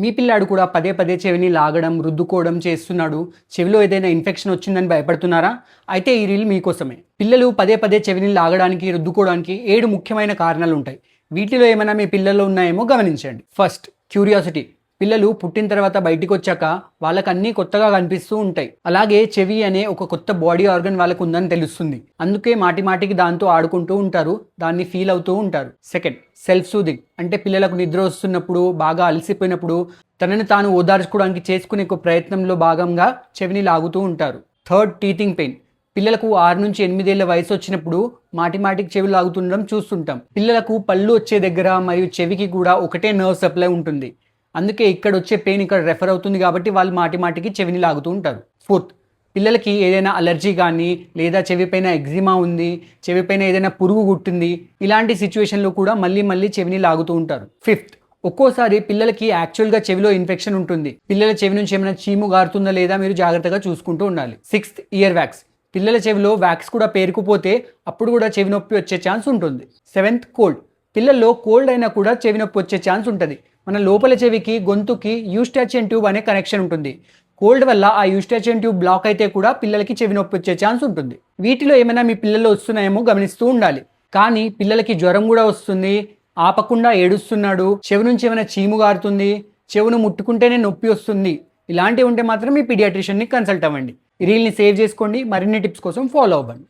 మీ పిల్లాడు కూడా పదే పదే చెవిని లాగడం, రుద్దుకోవడం చేస్తున్నాడు. చెవిలో ఏదైనా ఇన్ఫెక్షన్ వచ్చిందని భయపడుతున్నారా? అయితే ఈ రీల్ మీకోసమే. పిల్లలు పదే పదే చెవిని లాగడానికి, రుద్దుకోవడానికి 7 ముఖ్యమైన కారణాలు ఉంటాయి. వీటిలో ఏమైనా మీ పిల్లల్లో ఉన్నాయేమో గమనించండి. First, curiosity. పిల్లలు పుట్టిన తర్వాత బయటికి వచ్చాక వాళ్ళకి అన్నీ కొత్తగా కనిపిస్తూ ఉంటాయి. అలాగే చెవి అనే ఒక కొత్త బాడీ ఆర్గన్ వాళ్ళకు ఉందని తెలుస్తుంది. అందుకే మాటి మాటికి దాంతో ఆడుకుంటూ ఉంటారు, దాన్ని ఫీల్ అవుతూ ఉంటారు. Second, self soothing. అంటే పిల్లలకు నిద్ర వస్తున్నప్పుడు, బాగా అలసిపోయినప్పుడు తనని తాను ఓదార్చుకోవడానికి చేసుకునే ఒక ప్రయత్నంలో భాగంగా చెవిని లాగుతూ ఉంటారు. Third, teething pain. పిల్లలకు 6 నుంచి 8 ఏళ్ల వయసు వచ్చినప్పుడు మాటి మాటికి చెవి లాగుతుండడం చూస్తుంటాం. పిల్లలకు పళ్ళు వచ్చే దగ్గర మరియు చెవికి కూడా ఒకటే నర్వ్ సప్లై ఉంటుంది. అందుకే ఇక్కడ వచ్చే పెయిన్ ఇక్కడ రెఫర్ అవుతుంది కాబట్టి వాళ్ళు మాటి మాటికి చెవిని లాగుతూ ఉంటారు. ఫోర్త్, పిల్లలకి ఏదైనా అలర్జీ కానీ లేదా చెవిపైన ఎగ్జిమా ఉంది, చెవిపైన ఏదైనా పురుగు కుట్టింది, ఇలాంటి సిచ్యువేషన్లో కూడా మళ్ళీ మళ్ళీ చెవిని లాగుతూ ఉంటారు. ఫిఫ్త్, ఒక్కోసారి పిల్లలకి యాక్చువల్గా చెవిలో ఇన్ఫెక్షన్ ఉంటుంది. పిల్లల చెవి నుంచి ఏమైనా చీము గారుతుందా లేదా మీరు జాగ్రత్తగా చూసుకుంటూ ఉండాలి. Sixth, ear wax. పిల్లల చెవిలో వ్యాక్స్ కూడా పేరుకుపోతే అప్పుడు కూడా చెవి నొప్పి వచ్చే ఛాన్స్ ఉంటుంది. Seventh, cold. పిల్లల్లో కోల్డ్ అయినా కూడా చెవి నొప్పి వచ్చే ఛాన్స్ ఉంటుంది. మన లోపల చెవికి గొంతుకి యూస్టాచియన్ ట్యూబ్ అనే కనెక్షన్ ఉంటుంది. కోల్డ్ వల్ల ఆ యూస్టాచియన్ ట్యూబ్ బ్లాక్ అయితే కూడా పిల్లలకి చెవి నొప్పి వచ్చే ఛాన్స్ ఉంటుంది. వీటిలో ఏమైనా మీ పిల్లల్లో వస్తున్నాయేమో గమనిస్తూ ఉండాలి. కానీ పిల్లలకి జ్వరం కూడా వస్తుంది, ఆపకుండా ఏడుస్తున్నాడు, చెవి నుంచి ఏమైనా చీము గారుతుంది, చెవును ముట్టుకుంటేనే నొప్పి వస్తుంది, ఇలాంటివి ఉంటే మాత్రం మీ పీడియాట్రిషియన్ని కన్సల్ట్ అవ్వండి. ఈ రీల్ని సేవ్ చేసుకోండి, మరిన్ని టిప్స్ కోసం ఫాలో అవ్వండి.